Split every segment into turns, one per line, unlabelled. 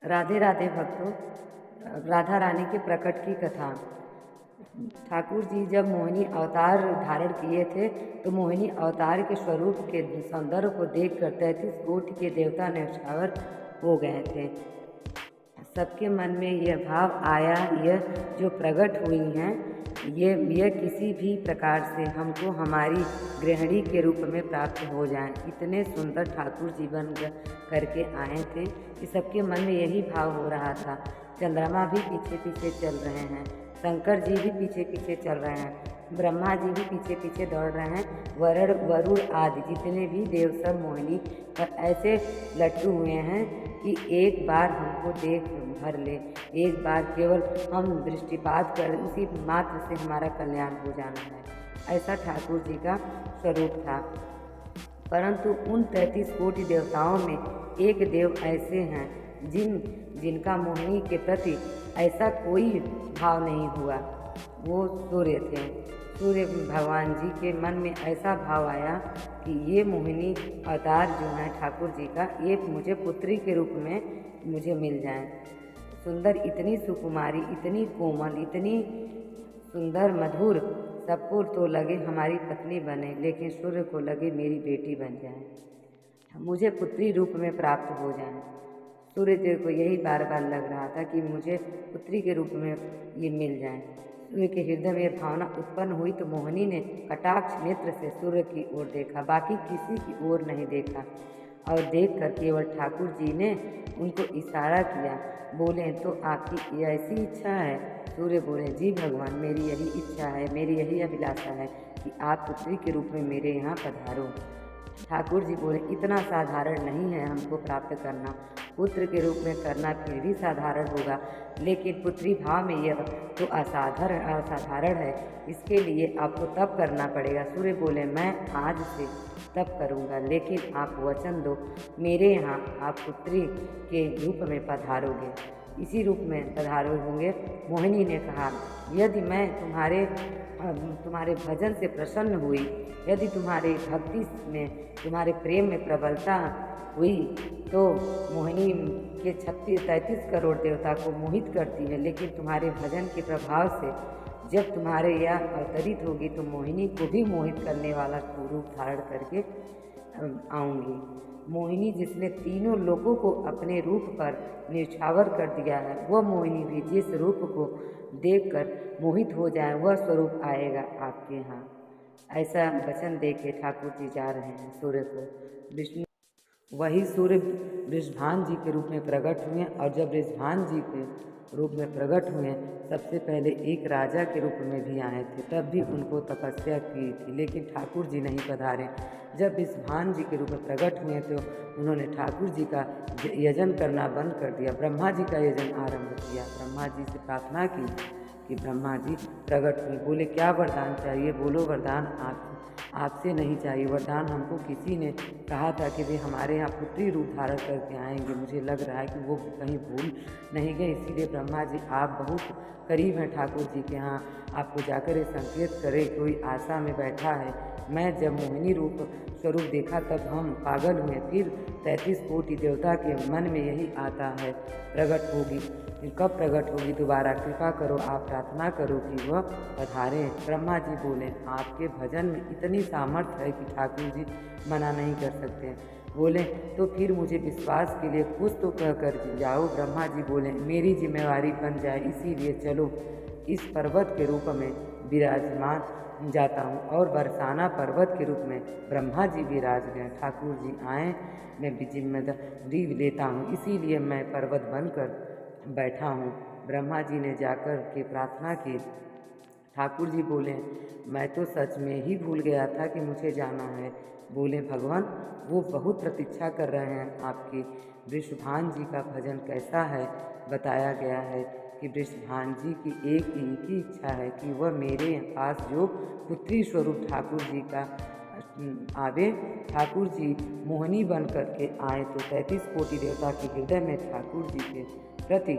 राधे राधे भक्तों। राधा रानी के प्रकट की कथा। ठाकुर जी जब मोहिनी अवतार धारण किए थे तो मोहिनी अवतार के स्वरूप के सौंदर्य को देखकर 33 कोटि के देवता न्यौछावर हो गए थे। सबके मन में यह भाव आया, यह जो प्रकट हुई हैं यह किसी भी प्रकार से हमको हमारी गृहिणी के रूप में प्राप्त हो जाएं। इतने सुंदर ठाकुर जी बन करके आए थे कि सबके मन में यही भाव हो रहा था। चंद्रमा भी पीछे पीछे चल रहे हैं, शंकर जी भी पीछे पीछे चल रहे हैं, ब्रह्मा जी भी पीछे पीछे दौड़ रहे हैं, वरुण आदि जितने भी देव सब मोहिनी पर ऐसे लटके हुए हैं कि एक बार हमको देख भर ले, एक बार केवल हम दृष्टिपात कर उसी मात्र से हमारा कल्याण हो जाना है। ऐसा ठाकुर जी का स्वरूप था। परंतु उन 33 कोटि देवताओं में एक देव ऐसे हैं जिनका मोहिनी के प्रति ऐसा कोई भाव नहीं हुआ। वो सूर्य थे। सूर्य भगवान जी के मन में ऐसा भाव आया कि ये मोहिनी अवतार जो है ठाकुर जी का, ये मुझे पुत्री के रूप में मुझे मिल जाए। सुंदर, इतनी सुकुमारी, इतनी कोमल, इतनी सुंदर मधुर, सबको तो लगे हमारी पत्नी बने, लेकिन सूर्य को लगे मेरी बेटी बन जाए, मुझे पुत्री रूप में प्राप्त हो जाए। सूर्य देव को यही बार बार लग रहा था कि मुझे पुत्री के रूप में ये मिल जाए। सूर्य के हृदय में यह भावना उत्पन्न हुई तो मोहिनी ने कटाक्ष नेत्र से सूर्य की ओर देखा, बाकी किसी की ओर नहीं देखा, और देखकर केवल ठाकुर जी ने उनको इशारा किया। बोले, तो आपकी ऐसी इच्छा है? सूर्य बोले, जी भगवान, मेरी यही इच्छा है, मेरी यही अभिलाषा है कि आप पुत्री के रूप में मेरे यहाँ पधारो। ठाकुर जी बोले, इतना साधारण नहीं है हमको प्राप्त करना, पुत्र के रूप में करना फिर भी साधारण होगा, लेकिन पुत्री भाव में यह तो असाधारण है, इसके लिए आपको तप करना पड़ेगा। सूर्य बोले, मैं आज से तप करूँगा, लेकिन आप वचन दो मेरे यहाँ आप पुत्री के रूप में पधारोगे, इसी रूप में पधारो होंगे। मोहिनी ने कहा, यदि मैं तुम्हारे भजन से प्रसन्न हुई, यदि तुम्हारे भक्ति में, तुम्हारे प्रेम में प्रबलता हुई तो मोहिनी के 33 करोड़ देवता को मोहित करती है, लेकिन तुम्हारे भजन के प्रभाव से जब तुम्हारे यह अवतरित होगी तो मोहिनी को भी मोहित करने वाला रूप धारण करके आऊँगी। मोहिनी जिसने तीनों लोगों को अपने रूप पर न्यौछावर कर दिया है, वह मोहिनी भी जिस रूप को देखकर मोहित हो जाए वह स्वरूप आएगा आपके यहाँ। ऐसा वचन दे के ठाकुर जी जा रहे हैं सूर्य को। विष्णु वही सूर्य वृषभान जी के रूप में प्रकट हुए, और जब वृषभान जी के रूप में प्रकट हुए सबसे पहले एक राजा के रूप में भी आए थे, तब भी उनको तपस्या की थी, लेकिन ठाकुर जी नहीं पधारे। जब वृषभान जी के रूप में प्रकट हुए तो उन्होंने ठाकुर जी का यजन करना बंद कर दिया, ब्रह्मा जी का यजन आरंभ किया। ब्रह्मा जी से प्रार्थना की कि ब्रह्मा जी प्रकट हुए, बोले, क्या वरदान चाहिए? बोलो, वरदान आपसे नहीं चाहिए, वरदान हमको किसी ने कहा था कि वे हमारे यहाँ पुत्री रूप धारण करके आएंगे, मुझे लग रहा है कि वो कहीं भूल नहीं गए, इसीलिए ब्रह्मा जी आप बहुत करीब हैं ठाकुर जी के यहाँ, आपको जाकर ये संकेत करे, कोई आशा में बैठा है। मैं जब मोहिनी रूप स्वरूप देखा तब हम पागल हुए, फिर 33 कोटि देवता के मन में यही आता है, प्रकट होगी, कब प्रकट होगी दोबारा, कृपा करो, आप प्रार्थना करो कि वह पधारें। ब्रह्मा जी बोले, आपके भजन में इतनी सामर्थ्य है कि ठाकुर जी मना नहीं कर सकते। बोले, तो फिर मुझे विश्वास के लिए कुछ तो कह कर जाओ। ब्रह्मा जी बोले, मेरी जिम्मेवारी बन जाए, इसीलिए चलो इस पर्वत के रूप में विराजमान जाता हूँ, और बरसाना पर्वत के रूप में ब्रह्मा जी विराज गए। ठाकुर जी आए, मैं जिम्मेदारी लेता हूँ, इसीलिए मैं पर्वत बनकर बैठा हूँ। ब्रह्मा जी ने जाकर के प्रार्थना की। ठाकुर जी बोले, मैं तो सच में ही भूल गया था कि मुझे जाना है। बोले, भगवान, वो बहुत प्रतीक्षा कर रहे हैं आपकी। वृषभान जी का भजन कैसा है? बताया गया है कि वृषभान जी की एक ही इच्छा है कि वह मेरे पास जो पुत्री स्वरूप ठाकुर जी का आवे, ठाकुर जी मोहिनी बन करके आए तो 33 कोटि देवता के हृदय में ठाकुर जी के प्रति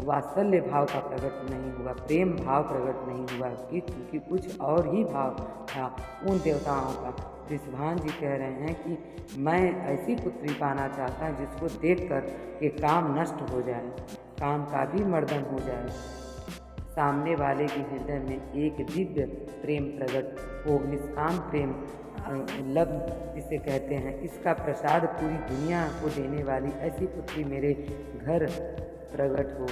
वात्सल्य भाव का प्रकट नहीं हुआ, प्रेम भाव प्रकट नहीं हुआ, कि कुछ और ही भाव था उन देवताओं का। ऋषभान जी कह रहे हैं कि मैं ऐसी पुत्री पाना चाहता हूँ जिसको देखकर के काम नष्ट हो जाए, काम का भी मर्दन हो जाए, सामने वाले के हृदय में एक दिव्य प्रेम प्रकट हो, निष्काम प्रेम लव जिसे कहते हैं, इसका प्रसाद पूरी दुनिया को देने वाली ऐसी पुत्री मेरे घर प्रकट हो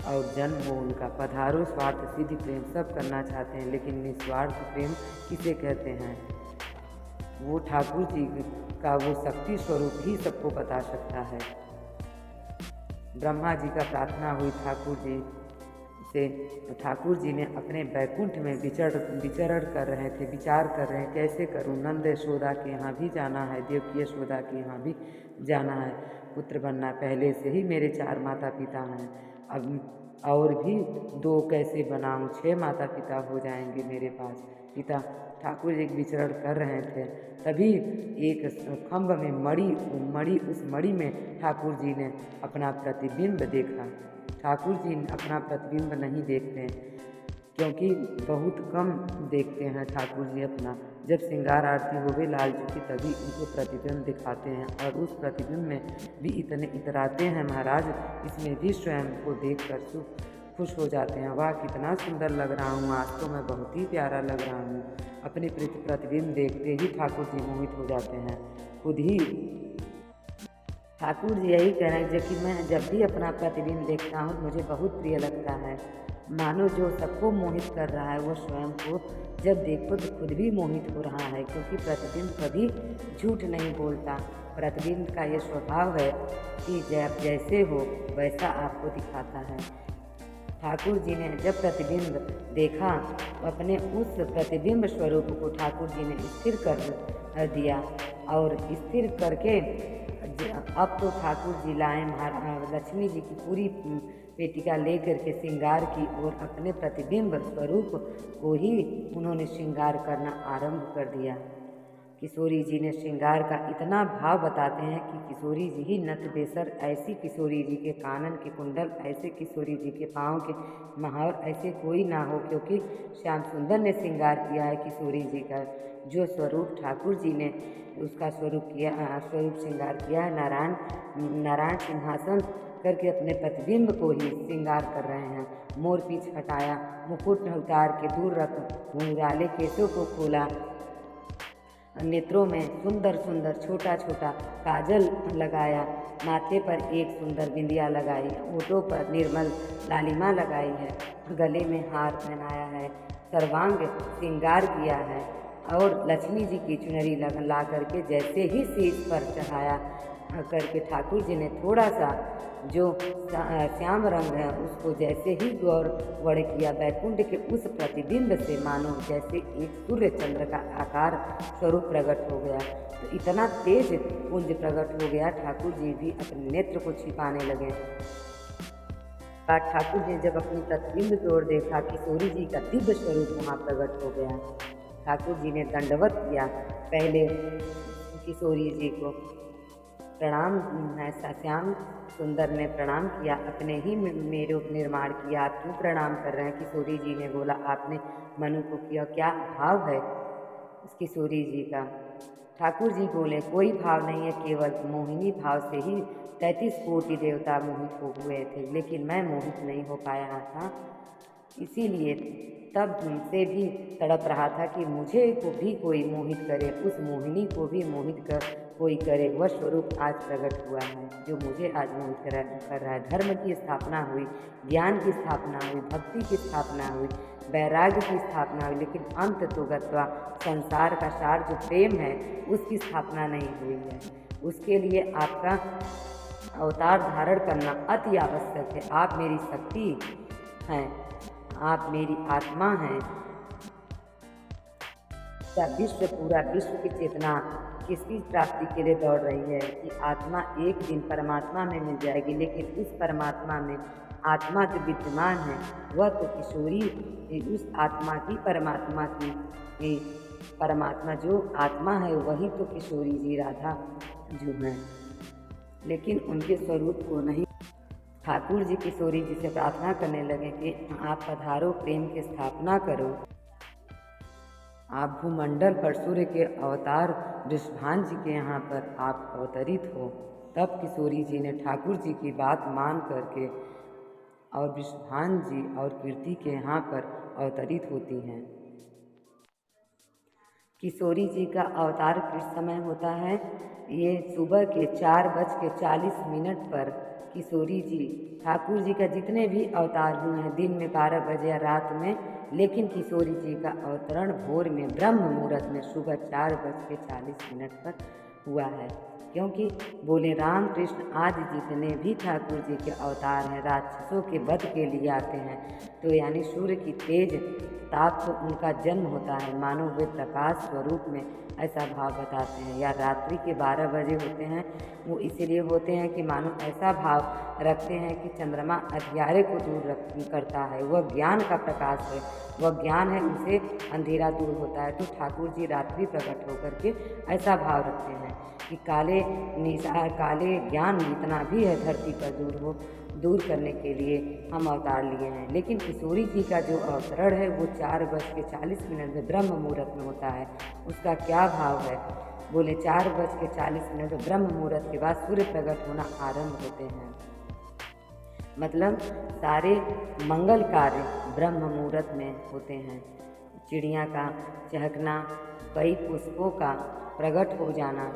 और जन्म हो उनका। पधारो स्वार्थ सिद्धि प्रेम सब करना चाहते हैं, लेकिन निस्वार्थ प्रेम किसे कहते हैं? वो ठाकुर जी का वो शक्ति स्वरूप ही सबको बता सकता है। ब्रह्मा जी का प्रार्थना हुई ठाकुर जी से, ठाकुर जी ने अपने बैकुंठ में विचरण कर रहे थे, विचार कर रहे हैं कैसे करूं, नंद यशोदा के यहाँ भी जाना है, देवकी यशोदा के यहाँ भी जाना है, पुत्र बनना, पहले से ही मेरे 4 माता पिता हैं, अब और भी 2 कैसे बनाऊं, 6 माता पिता हो जाएंगे मेरे पास। पिता ठाकुर जी विचरण कर रहे थे, तभी एक खम्भ में मणि उस मणि में ठाकुर जी ने अपना प्रतिबिंब देखा। ठाकुर जी अपना प्रतिबिंब नहीं देखते क्योंकि बहुत कम देखते हैं ठाकुर जी अपना। जब श्रृंगार आरती होवे लाल जी की तभी उनको प्रतिबिंब दिखाते हैं, और उस प्रतिबिंब में भी इतने इतराते हैं महाराज, इसमें भी स्वयं को देखकर खुश हो जाते हैं। वाह कितना सुंदर लग रहा हूँ, आज तो मैं बहुत ही प्यारा लग रहा हूँ। अपने प्रतिबिंब देखते ही ठाकुर जी मोहित हो जाते हैं खुद ही। ठाकुर जी यही कह रहे हैं कि मैं जब भी अपना प्रतिबिंब देखता हूँ मुझे बहुत प्रिय लगता है, मानो जो सबको मोहित कर रहा है वो स्वयं को जब देखो तो खुद भी मोहित हो रहा है, क्योंकि प्रतिबिंब कभी झूठ नहीं बोलता। प्रतिबिंब का ये स्वभाव है कि जब जैसे हो वैसा आपको दिखाता है। ठाकुर जी ने जब प्रतिबिंब देखा, अपने उस प्रतिबिंब स्वरूप को ठाकुर जी ने स्थिर कर दिया, और स्थिर करके अब तो ठाकुर जी लाए लक्ष्मी जी की पूरी पेटिका लेकर के श्रृंगार की और अपने प्रतिबिंब स्वरूप को ही उन्होंने श्रृंगार करना आरंभ कर दिया। किशोरी जी ने श्रृंगार का इतना भाव बताते हैं कि किशोरी जी ही नथ बेसर, ऐसी किशोरी जी के कानन के कुंडल, ऐसे किशोरी जी के पाँव के महावर ऐसे कोई ना हो, क्योंकि श्याम सुंदर ने श्रृंगार किया है किशोरी जी का। जो स्वरूप ठाकुर जी ने उसका स्वरूप श्रृंगार किया है, नारायण सिंहासन करके अपने प्रतिबिंब को ही श्रृंगार कर रहे हैं। मोर पीछ हटाया, मुकुट उतार के दूर रख, घुंघराले केसों को खोला, नेत्रों में सुंदर सुंदर छोटा छोटा काजल लगाया, माथे पर एक सुंदर बिंदिया लगाई, होठों पर निर्मल लालिमा लगाई है, गले में हार पहनाया है, सर्वांग श्रृंगार किया है, और लक्ष्मी जी की चुनरी ला करके जैसे ही शीश पर चढ़ाया करके ठाकुर जी ने थोड़ा सा जो श्याम रंग है उसको जैसे ही गौर वर्ण किया, बैकुंठ के उस प्रतिबिंब से मानो जैसे एक सूर्य चंद्र का आकार स्वरूप प्रकट हो गया। तो इतना तेज पुंज प्रकट हो गया, ठाकुर जी भी अपने नेत्र को छिपाने लगे। ठाकुर जी जब अपनी प्रतिबिंब की ओर देखा, किशोरी जी का दिव्य स्वरूप वहाँ प्रकट हो गया। ठाकुर जी ने दंडवत किया, पहले किशोरी जी को प्रणाम, श्याम सुंदर ने प्रणाम किया, अपने ही मेरे निर्माण किया, आप क्यों प्रणाम कर रहे हैं? किशोरी जी ने बोला आपने मनु को किया, क्या भाव है किशोरी जी का? ठाकुर जी बोले कोई भाव नहीं है, केवल मोहिनी भाव से ही 33 कोटि देवता मोहित हो हुए थे, लेकिन मैं मोहित नहीं हो पाया था, इसीलिए तब से भी तड़प रहा था कि मुझे को भी कोई मोहित करे, उस मोहिनी को भी मोहित कर कोई करे। वह स्वरूप आज प्रकट हुआ है जो मुझे आज मोहित कर रहा है। धर्म की स्थापना हुई, ज्ञान की स्थापना हुई, भक्ति की स्थापना हुई, वैराग्य की स्थापना हुई, लेकिन अंत तो गत्वा संसार का सार जो प्रेम है उसकी स्थापना नहीं हुई है। उसके लिए आपका अवतार धारण करना अति आवश्यक है। आप मेरी शक्ति हैं, आप मेरी आत्मा हैं। विश्व पूरा विश्व की चेतना किसकी प्राप्ति के लिए दौड़ रही है कि आत्मा एक दिन परमात्मा में मिल जाएगी, लेकिन उस परमात्मा में आत्मा जो विद्यमान है वह तो किशोरी, उस आत्मा की परमात्मा जो आत्मा है वही तो किशोरी जी राधा जो हैं, लेकिन उनके स्वरूप को नहीं। ठाकुर जी किशोरी जी से प्रार्थना करने लगे कि आप पधारो, प्रेम की स्थापना करो। आप भूमंडल पर सूर्य के अवतार वृषभान जी के यहाँ पर आप अवतरित हो। तब किशोरी जी ने ठाकुर जी की बात मान करके और वृषभान जी और कीर्ति के यहाँ पर अवतरित होती हैं। किशोरी जी का अवतार किस समय होता है? ये सुबह के 4:40 पर किशोरी जी, ठाकुर जी का जितने भी अवतार हुए हैं दिन में 12 बजे या रात में, लेकिन किशोरी जी का अवतरण भोर में ब्रह्म मुहूर्त में सुबह 4:40 पर हुआ है। क्योंकि बोले राम कृष्ण आदि जितने भी ठाकुर जी के अवतार हैं राक्षसों के वध के लिए आते हैं, तो यानी सूर्य की तेज ताप से उनका जन्म होता है, मानो वे प्रकाश स्वरूप में, ऐसा भाव बताते हैं। या रात्रि के 12 बजे होते हैं, वो इसीलिए होते हैं कि मानो ऐसा भाव रखते हैं कि चंद्रमा अंधियारे को दूर करता है, वह ज्ञान का प्रकाश है, वह ज्ञान है, उसे अंधेरा दूर होता है। तो ठाकुर जी रात्रि प्रकट होकर के ऐसा भाव रखते हैं कि काले ज्ञान जितना भी है धरती पर दूर करने के लिए हम अवतार लिए हैं। लेकिन किशोरी जी का जो अवतरण है वो 4:40 में ब्रह्म मुहूर्त में होता है। उसका क्या भाव है? बोले 4:40 में ब्रह्म मुहूर्त के बाद सूर्य प्रकट होना आरंभ होते हैं। मतलब सारे मंगल कार्य ब्रह्म मुहूर्त में होते हैं। चिड़िया का चहकना, कई पुष्पों का प्रकट हो जाना,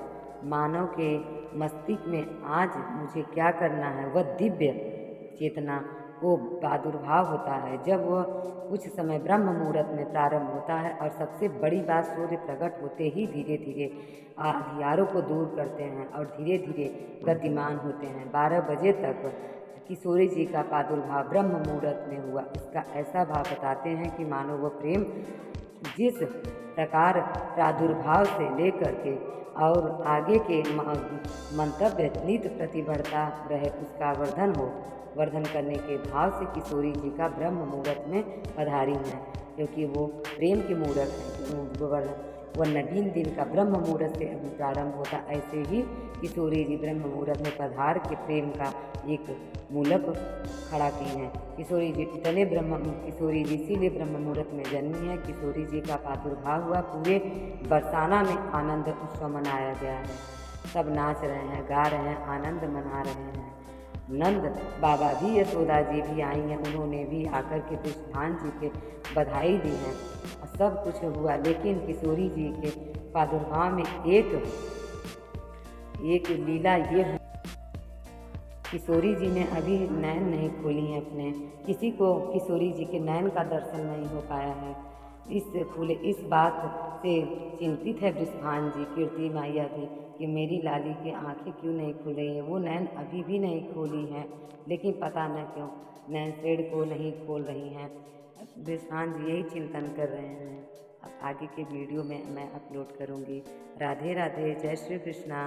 मानव के मस्तिष्क में आज मुझे क्या करना है, वह दिव्य चेतना को प्रादुर्भाव होता है जब वह कुछ समय ब्रह्म मुहूर्त में प्रारंभ होता है। और सबसे बड़ी बात, सूर्य प्रकट होते ही धीरे धीरे अंधियारों को दूर करते हैं और धीरे धीरे गतिमान होते हैं। 12 बजे तक किशोरी जी का प्रादुर्भाव ब्रह्म मुहूर्त में हुआ। इसका ऐसा भाव बताते हैं कि मानो वह प्रेम जिस प्रकार प्रादुर्भाव से लेकर के और आगे के मंतव्य नित्य प्रति बढ़ता रहे, उसका वर्धन करने के भाव से किशोरी जी का ब्रह्म मुहूर्त में पधारी हैं। क्योंकि वो प्रेम के मुहूर्त है, वह नवीन दिन का ब्रह्म मुहूर्त से प्रारंभ होता। ऐसे ही किशोरी जी ब्रह्म मुहूर्त में पधार के प्रेम का एक मूलक खड़ा की हैं। किशोरी जी इसीलिए ब्रह्म मुहूर्त में जन्मी है। किशोरी जी का प्रादुर्भाव हुआ, पूरे बरसाना में आनंद उत्सव मनाया गया है। सब नाच रहे हैं, गा रहे हैं, आनंद मना रहे हैं। नंद बाबा भी, यशोदा जी भी आई हैं, उन्होंने भी आकर के वृषभान जी के बधाई दी है। सब कुछ हुआ, लेकिन किशोरी जी के प्रादुर्भाव में एक लीला ये है, किशोरी जी ने अभी नैन नहीं खोली हैं अपने, किसी को किशोरी जी के नैन का दर्शन नहीं हो पाया है। इस बात से चिंतित है वृषभान जी, कीर्ति मैया भी, कि मेरी लाली की आंखें क्यों नहीं खुल रही हैं। वो नैन अभी भी नहीं खोली हैं, लेकिन पता न क्यों नैन शेड को नहीं खोल रही हैं। वृषभान जी यही चिंतन कर रहे हैं। अब आगे के वीडियो में मैं अपलोड करूँगी। राधे राधे, जय श्री कृष्णा।